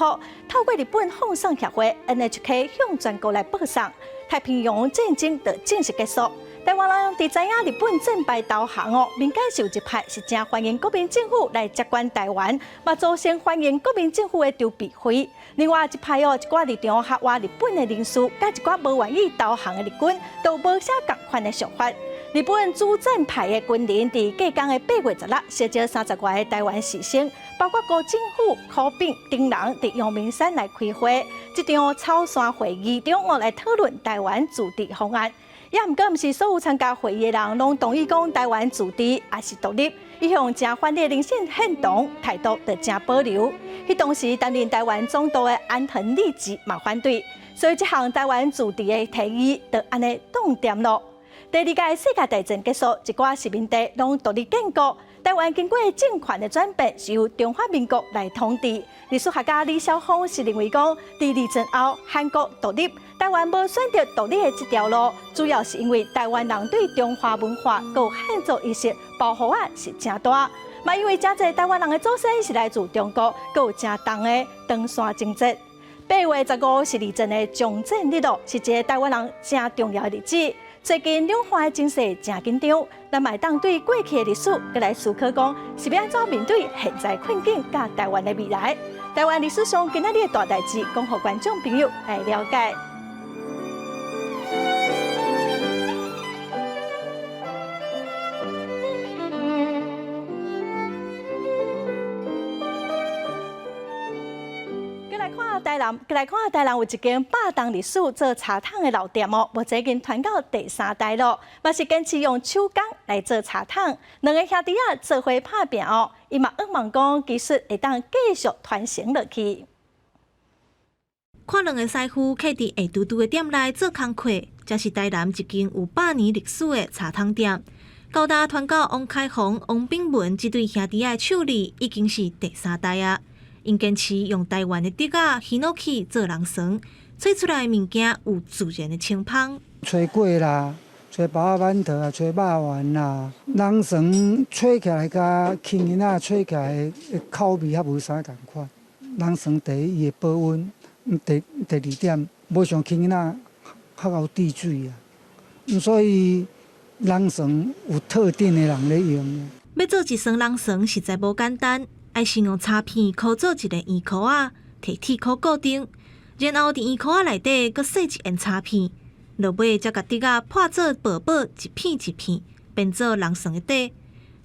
透过日本放送协会 NHK 向全国来播送，太平洋战争就正式结束。台湾人伫知影日本战败投降哦，民间有一派是真欢迎国民政府来接管台湾，嘛造成欢迎国民政府的丢避讳。另外一派哦，一寡立场合话日本的人士，甲一寡无愿意投降的日军，都无啥共款的想法。日本主战派的军人伫隔天的8月16，烧烧30外的台湾士兵，包括国政府、柯炳等人伫阳明山来开会，这场草山会议中我来讨论台湾自治方案。也毋过，毋是所有参加会议的人拢同意讲台湾自治也是独立。伊向真反对林宪宪党态度就真保留。迄当时担任台湾总督的安藤利吉嘛反对，所以这项台湾自治的提议就安尼冻点了。第二届世界大战结束，一寡殖民地拢独立建国。台湾经过政权的转变，是由中华民国来统治。历史学家李小峰是认为讲，在二战后韩国独立，台湾无选择独立的这条路，主要是因为台湾人对中华文化和汉族意识保护啊是真大。嘛，因为真侪台湾人的祖先是来自中国，佮有真重的长山情节。8月15是二战的终战日咯，是一个台湾人真重要的日子。最近两岸的情势真紧张，咱嘛当对过去的历史，佮来思考讲是要安怎面对现在困境，甲台湾的未来。台湾历史上今仔日的大代志，讲互观众朋友来了解。来看台南有一间100年历史做茶汤的老店哦，目前已经传到第3代了，嘛是坚持用手工来做茶汤。两个兄弟啊做伙拍拼哦，伊嘛希望讲技术会当继续传承落去。看两个师傅徛伫下嘟嘟的店内做工课，这是台南一间有100年历史的茶汤店。高达传到王开宏、王炳文这对兄弟的手里，已经是第3代啊。因坚持用台湾的竹仔、檜榔起做人绳，做出来的物件有自然的清芳。炊粿啦，炊包仔馒头啊，炊肉丸啦，人绳炊起来甲轻囡仔炊起来的口味还无啥共款。人绳第一伊会保温，第二点无像轻囡仔较有滴水啊，所以人绳有特定的人咧用。要做一绳人绳实在无简单。爱先用插片箍做一个圆箍仔，摕铁箍固定，然后伫圆箍仔内底搁洗一沿插片，落尾才甲竹仔破做薄薄一片一片，变做人绳的底。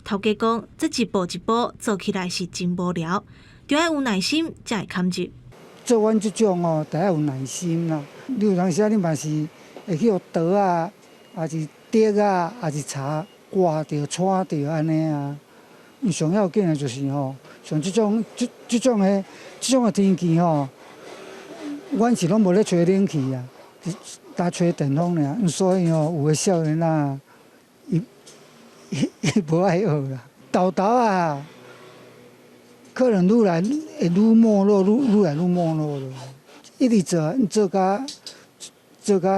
头家讲，这一步一步做起来是真无聊，就要有耐心才会堪入。做阮这种哦，得要有耐心啦。你有当时你嘛是会去用刀啊，还是竹啊，还是茶刮着、搓着安尼啊。上要紧的就是吼，像这种的天气吼，阮是拢无咧吹冷气啊，搭吹电风尔，所以吼有的少年啊，伊无爱学啦，豆豆啊，可能愈来会愈没落，愈来愈没落咯。一直做甲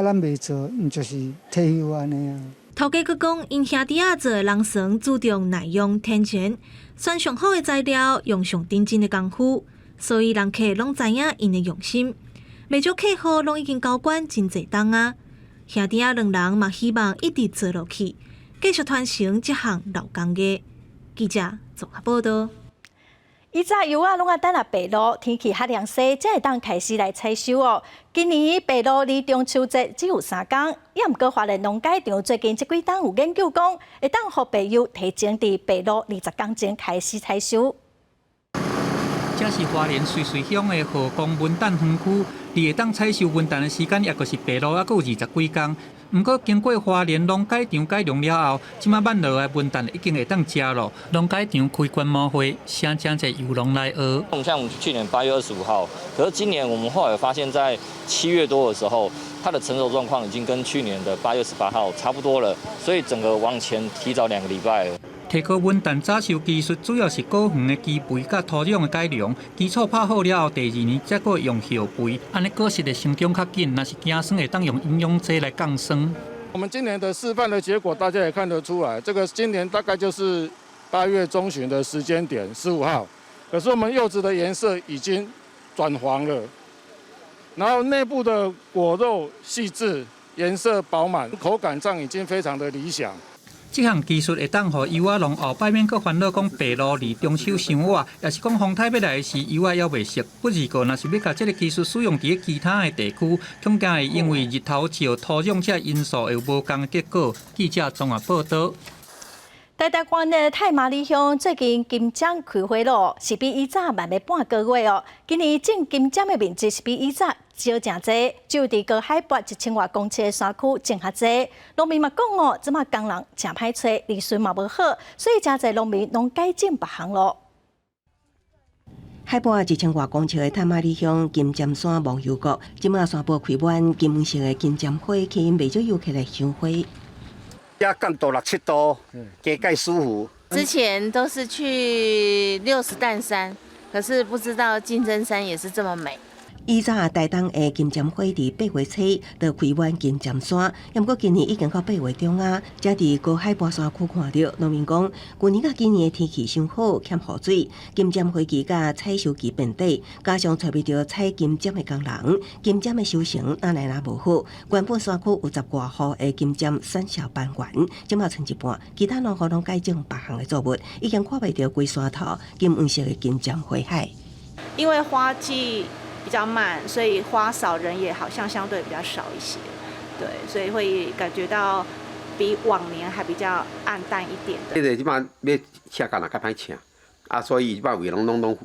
咱袂做，就是退休安尼啊。头家佫讲，因兄弟仔做的人绳注重耐用天然，选上好的材料，用上认真的功夫，所以人客拢知影因的用心。每组客户拢已经交管真侪档啊，兄弟仔两人嘛希望一直做落去，继续传承这项老工艺。记者综合报道。以前油啊，拢啊等下白露，天气较凉爽，才会当开始来采收哦。今年白露离中秋节只有3天，也毋过华人农改场最近这几天有研究讲，会当互朋友提前伫白露20天前开始采收。这是花莲水水乡的河江文旦园区，你会当采收文旦的时间，也就是白露，还佫有20几天。毋过经过花莲农改场改良了后，即马慢落的文旦已经会当食咯。农改场开观摩会，请真侪游农来学。像去年8月25号，可是今年我们后来发现，在7月多的时候，它的成熟状况已经跟去年的8月18号差不多了，所以整个往前提早2个礼拜了。提高文旦早收技术主要是果园的基肥甲土壤的改良，基础打好了后，第2年再过用后肥，安尼果实的成长较紧。若是惊酸，会当用营养剂来降酸。我们今年的示范的结果，大家也看得出来，这个今年大概就是8月中旬的时间点，15号。可是我们柚子的颜色已经转黄了，然后内部的果肉细致，颜色饱满，口感上已经非常的理想。这项技术会当予柚仔农后摆免阁烦恼讲白露离中手伤活，也是讲风台要来时柚仔还未熟。不过，若是要把这个技术使用伫其他的地区，恐惊会因为日头照、土壤这因素会有无同的结果。记者综合报道。台大县的太麻里乡最近金针开花咯，是比以前慢了半个月哦。今年种金针的面积是比以前少真多，只有伫高海拔1000多公尺的山区种较多。农民嘛讲哦，即马工人真歹找，利润嘛无好，所以真侪农民拢改种别行咯。海拔1000多公尺的太麻里乡金针山忘忧谷，即马山坡开满金色的金针花，吸引不少游客来赏花。要降到6、7度，加盖舒服。之前都是去60担山，可是不知道金针山也是这么美。以前台东的金针花伫8月初就开满金针山，不过今年已经到8月中啊，才伫高海拔山区看到。农民讲，去年甲今年的天气伤好，欠雨水，金针花期甲采收期变短，加上找不到采金针的工人，金针的收成哪来哪无好。原本山区有10多户的金针产销班完，即马剩一半，其他农户拢改种别项的作物，已经看袂到规山头金黄色的金针花海。因为花季比较慢，所以花少人也好像相对比较少一些，对，所以会感觉到比往年还比较暗淡一点的。这个即摆要请工人较歹请，所以即摆有拢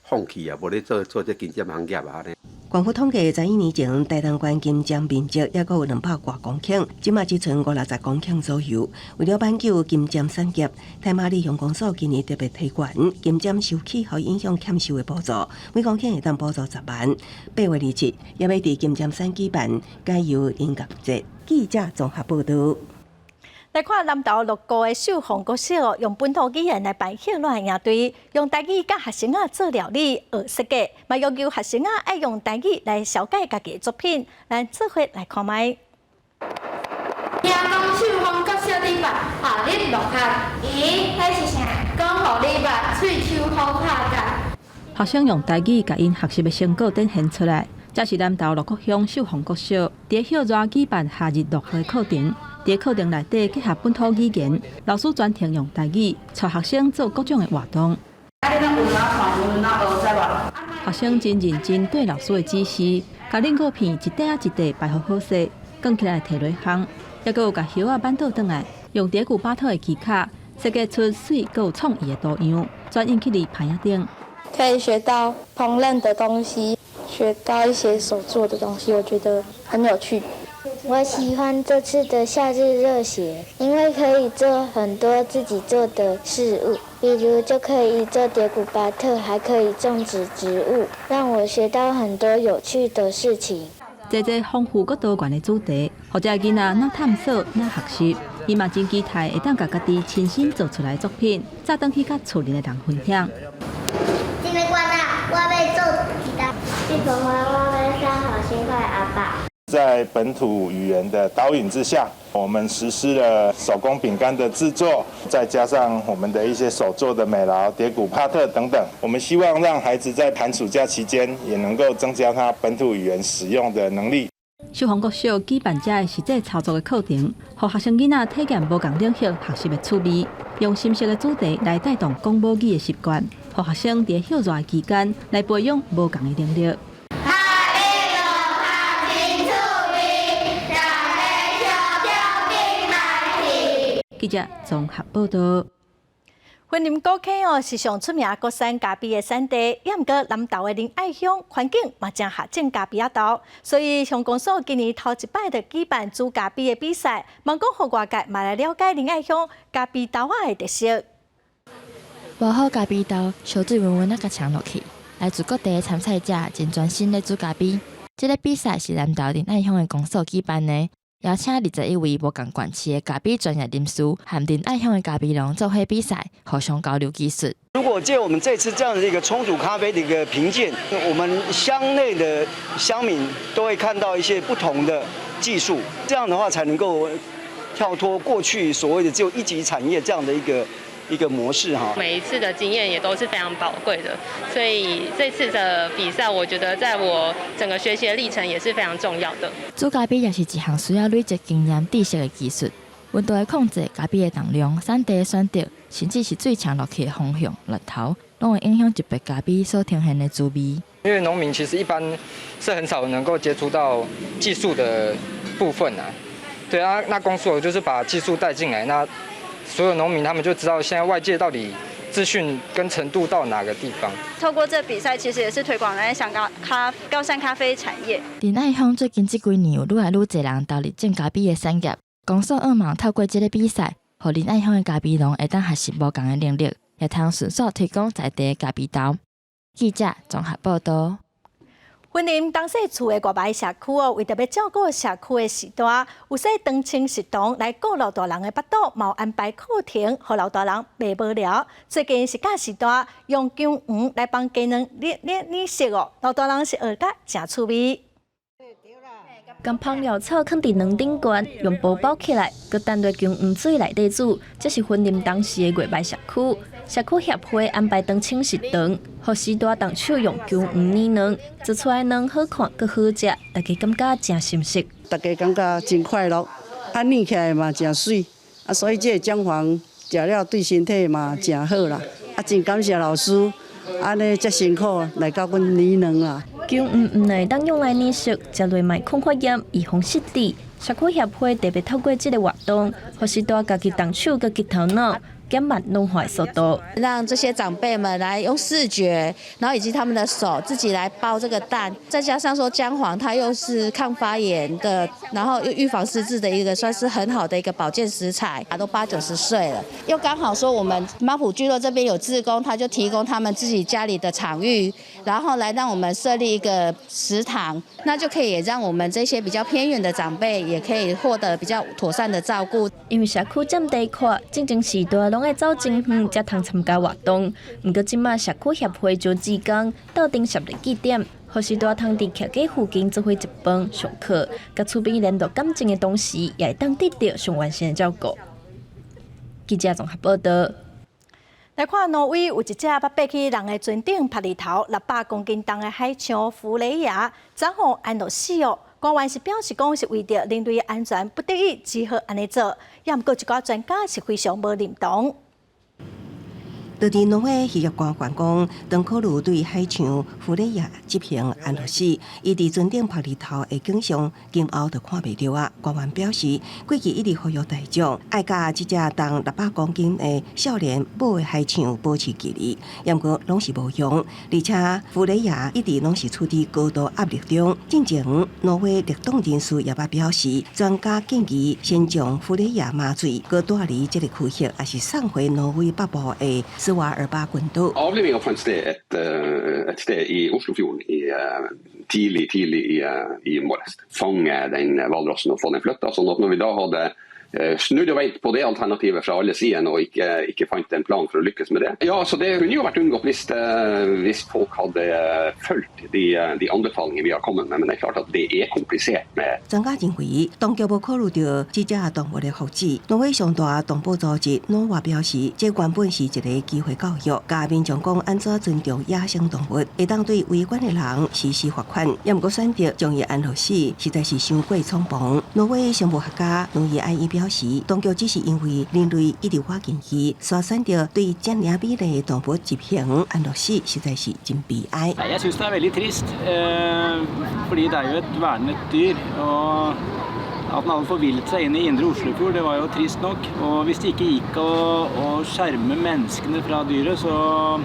放弃啊，无咧做这金针行业啊咧。县府统计，11年前台东县金针面积也阁有200多公顷，即马只剩50-60公顷左右。为了挽救金针产业，太麻里乡公所今年特别提悬金针受气候影响欠收的补助，每公顷会当补助10万。8月27也要伫金针山举办加油音乐节。记者综合报道。来看南投6个的秀红国小，用本土语言来办训练营队，用台语甲学生仔做料理学设计，嘛要求学生仔爱用台语来小解家己的作品。咱做伙来看卖。听讲秀红国小你捌学你落下，咦，迄是啥？讲互你捌喙手好拍甲。学生用台语甲因学习的成果展现出来。这是南投6个乡秀红国小伫校热举办夏日落课课程。伫课程内底结合本土语言，老师专程用台语带学生做各种的活动。学生真认真对老师的指示，甲恁果片一块仔一块摆好好势，放起来摕落烘，也阁有甲叶仔扳倒转来，用蝶骨巴特的机卡设计出水阁有创意的图样，转印去伫盘仔顶。可以学到烹饪的东西，学到一些手做的东西，我觉得很有趣。我喜欢这次的夏日热血，因为可以做很多自己做的事物，比如就可以做蝶谷巴特，还可以种植植物，让我学到很多有趣的事情。这丰富佮多元的主题，或者囡仔哪探索哪学习，伊嘛真期待会当甲家己亲身做出来的作品，再转去甲厝里的人分享。今天晚上我要做鸡蛋，这盆花我要上好心快阿爸。在本土语言的导引之下，我们实施了手工饼干的制作，再加上我们的一些手做的美劳、蝶谷帕特等等。我们希望让孩子在寒暑假期间也能够增加他本土语言使用的能力。秀红国小举办这个实际操作的课程，让学生囡仔体验无同领域学习的趣味，用新式的主题来带动讲母语的习惯，让学生在校热期间来培养无同的能力。记者综合报道。云林古溪是上出名国产咖啡的产地，也毋过南投的仁爱乡环境嘛正下种咖啡豆，所以乡公所今年头一摆就举办煮咖啡的比赛，望讲互外界嘛来了解仁爱乡咖啡豆的特色。磨好咖啡豆，烧水温温啊，甲呛落去。来自各地的参赛者真专心咧煮咖啡。这个比赛是南投仁爱乡的公所举办的。邀请21位无共管区的咖啡专业人士和林爱乡的咖啡农做伙比赛，互相交流技术。如果借我们这次这样的一个冲煮咖啡的一个评鉴，我们乡内的乡民都会看到一些不同的技术，这样的话才能够跳脱过去所谓的只有一级产业这样的一个模式哈。每一次的经验也都是非常宝贵的，所以这次的比赛，我觉得在我整个学习的历程也是非常重要的。煮咖啡也是一项需要累积经验知识的技术，温度的控制、咖啡的重量、产地的选择，甚至是水呛落去的方向、日头，拢会影响一杯咖啡所呈现的滋味。因为农民其实一般是很少能够接触到技术的部分啊。对啊，那公所就是把技术带进来，那所有农民他们就知道现在外界到底资讯跟程度到哪个地方。透过这比赛，其实也是推广咱香港高山咖啡产业。林爱乡最近这几年有愈来愈侪人投入种咖啡的产业，公所希望透过这个比赛，让林爱乡的咖啡农会当学习无同的能力，也通顺速推广在地的咖啡豆。记者综合报道。云林东势厝的外排社区为特别照顾社区的时代，有说当青食堂来顾老大人的腹肚，嘛有安排课程，让老大人袂无聊。最近是假时代，用姜黄来帮鸡卵捏食哦，老大人是学得真趣味。将香料草放伫卵顶悬，用布包起来，佮等落姜黄水内底煮。这是云林东市的外排社区。社区协会安排当青食堂，予时代动手用姜黄捏卵，做出来卵好看佮好食，大家感觉真心实。大家感觉真快乐，捏起来嘛真水，所以这个姜黄食了对身体嘛真好啦。真感谢老师，安尼遮辛苦来教阮捏卵啦。姜黄唔能当用来捏食，食落卖抗发炎、预防湿疹。社区协会特别透过这个活动，予时代家己动手佮吉头脑。减慢弄坏速度，让这些长辈们来用视觉，然后以及他们的手自己来包这个蛋，再加上说姜黄它又是抗发炎的，然后又预防失智的一个算是很好的一个保健食材，都80、90岁了，又刚好说我们马普聚落这边有志工，他就提供他们自己家里的场域，然后来让我们设立一个食堂，那就可以也让我们这些比较偏远的长辈也可以获得比较妥善的照顾。因为社区占地宽，正正时代拢爱走真远才通参加活动。不过今麦社区协会就志工到定10日祭点，予时代通伫徛街附近做伙一饭上课，甲厝边联络感情的同时，也会当得到上完善的照顾。记者综合报道。来看挪威有一只要爬去人的船顶拍日头600公斤重的海象弗雷亚，昨号安乐死哦。官员是表示讲是为着人类安全不得已只好安尼做，也毋过一寡专家是非常无认同。当地农会渔业官员讲，当考虑对海象弗雷亚执行安乐死，伊伫船顶拍日头的景象，今后就看袂到啊。官员表示，过去一直呼吁大众爱甲即只重600公斤的少年保的海象保持距离，也毋过拢是无用，而且弗雷亚一直拢是处伫高度压力中。进前，挪威热动人士也表示，专家建议先将弗雷亚麻醉，搁带离这个区域，也是送回挪威北部的。Avlivninga fant sted et sted i Oslofjorden tidlig i morges. Fange den hvalrossen og få den flytta. Sånn at når vi da hadde snudd og veit på det alternativet fra alle sidene og ikke fant en plan for å lykkes med det. Ja, så det kunne jo vært unngått hvis folk hadde fulgt de anbefalingene vi har kommet med, men det er klart at det er komplisert med. 专家認為，當局無考慮到這隻動物的福祉。挪威上大動保組織挪瓦表示，這原本是一個機會教育，教民眾講安怎尊重野生動物，會當對違反的人實施罰款。也毋過選擇將伊安樂死，實在是傷過匆忙。挪威生物學家努伊埃伊表示，當局只是因為人類一直挖進去，所選擇對這樣美麗的動物執行安樂死，實在是真悲哀。Jeg synes det er veldig trist, fordi det er jo et vernet dyr. Og at den hadde forvillet seg inn i indre Oslofjord, det var jo trist nok. Og hvis det ikke gikk å skjerme menneskene fra dyret, så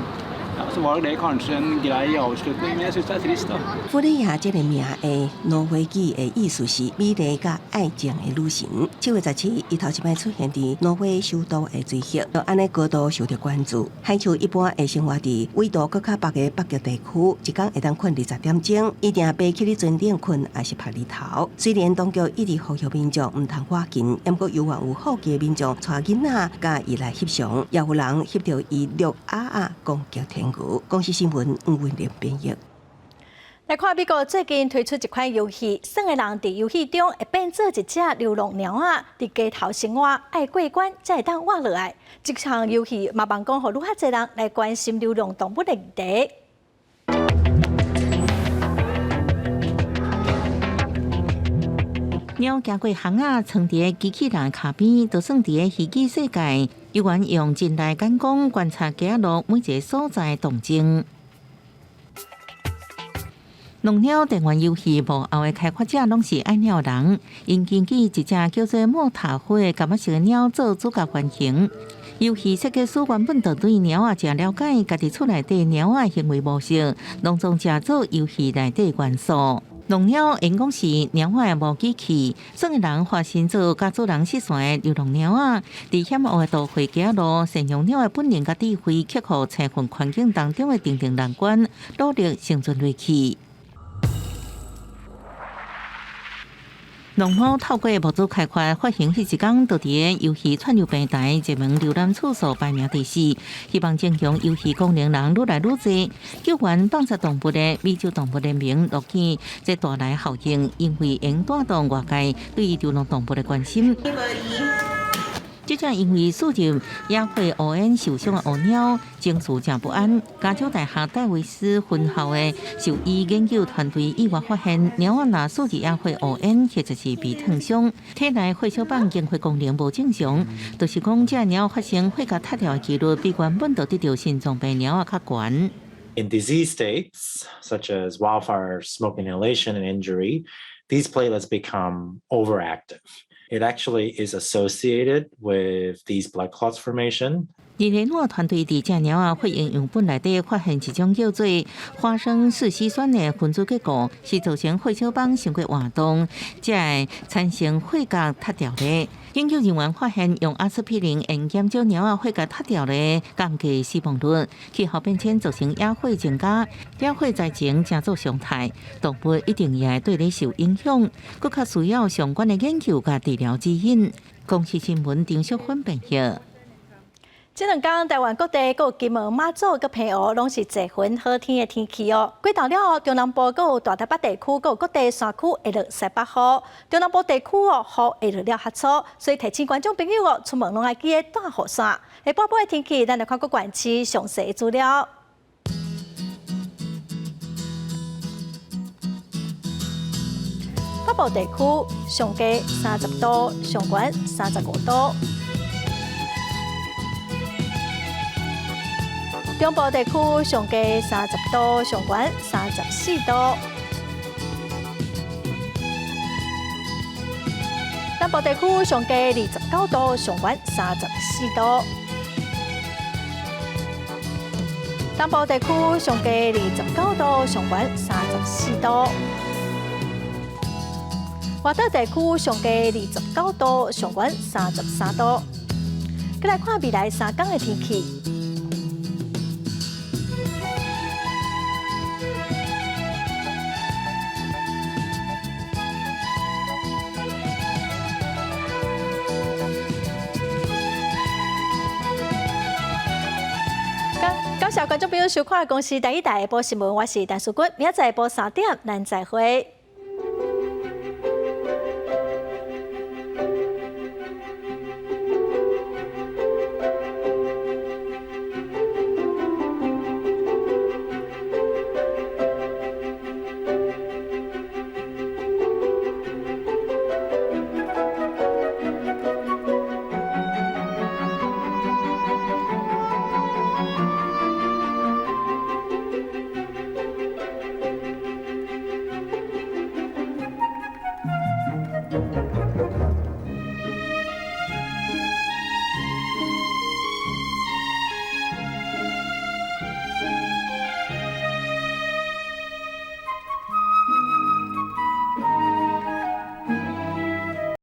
så var det kanskje en grei avslutning, men jeg syns det er trist, da. 弗里亚这个名的挪威语的意思是美丽甲爱情的女神。7月17日，伊头一摆出现伫挪威首都的水域，就安尼高度受到关注。海兽一般会生活伫纬度搁较北的北极地区，一天会当困20点钟，一定爬起哩船顶困，还是晒日头。虽然当局一直呼吁民众唔通花近，不过有缘有好奇的民众带囡仔甲伊来翕相，也有人翕到伊绿攻击天牛。公司新闻吴文廉编译。来看美国最近推出一款游戏，耍的人伫游戏中会变做一只流浪猫仔，伫街头生活，爱过关才会当活落来。这项游戏嘛，望讲，互愈较侪人来关心流浪动物的议题。猫行过巷仔，藏伫机器人骹边，就算伫虚拟世界，有缘用近来眼光观察街路每一个所在动静。龙鸟电玩游戏幕后的开发者拢是爱鸟人，因研究一只叫做莫塔花的感觉色鸟做主角原型。游戏设计师原本就对鸟仔真了解，家己厝内底鸟仔行为模式，拢总加做游戏内底元素。龙鸟因讲是鸟仔的模机器，算个人化身做甲主人失散的流浪鸟仔，伫险恶的都会街路，善用鸟的本能甲智慧，克服柴混环境当中的定定难关，努力生存落去。龙猫透过模组开发，发行迄一天就伫游戏串流平台一名浏览次数排名第4，希望增强游戏功能人愈来愈多。救援放杀动物的美洲动物联盟落去，这带来效应，因为能带动外界对流浪动物的关心。即只因为输入野会乌蛹受伤的乌鸟，情绪真不安。加州大学戴维斯分校的兽医研究团队意外发现，鸟仔若输入野会乌蛹，或者是被烫伤，体内血小板凝血功能无正常，就是讲这鸟发生血甲塌掉的几率，比原本就得到心脏病鸟仔较悬。In disease states, such as wildfire, smoke inhalation, and injury, these platelets become overactive. It actually is associated with these blood clots formation. 联络团队伫只鸟仔血液样本内底发现一种叫做花生四烯酸的分子结构，是造成血小板伤过活动，才会产生血甲塌掉的。研究人员发现，用阿司匹林会减少鸟仔血甲塌掉的降低死亡率。气候变迁造成野火增加，野火灾情正做常态，动物一定也会对你受影响。更较需要相关的研究甲治疗指引。公视新闻张淑芬编译。这两天，台湾各地各金门、马祖、佮澎湖，拢是侪分好天的天气哦。过到了中南部、佮有大台北地区、佮有各地山区会落西北风。中南部地区哦，雨会落了较粗，所以提醒观众朋友哦，出门拢爱记得带雨伞。下半晡的天气，咱来看各县市详细资料。北部地区上低30度，上悬35度。中部地区上低30度，上悬34度；南部地区上低29度，上悬34度；东部地区上低29度，上悬34度；外岛地区上低29度，上悬33度。再来看未来3天的天气。感谢观众朋友收看《公视第一台下晡新闻》，我是陈淑君，明仔载下晡3点，咱再会。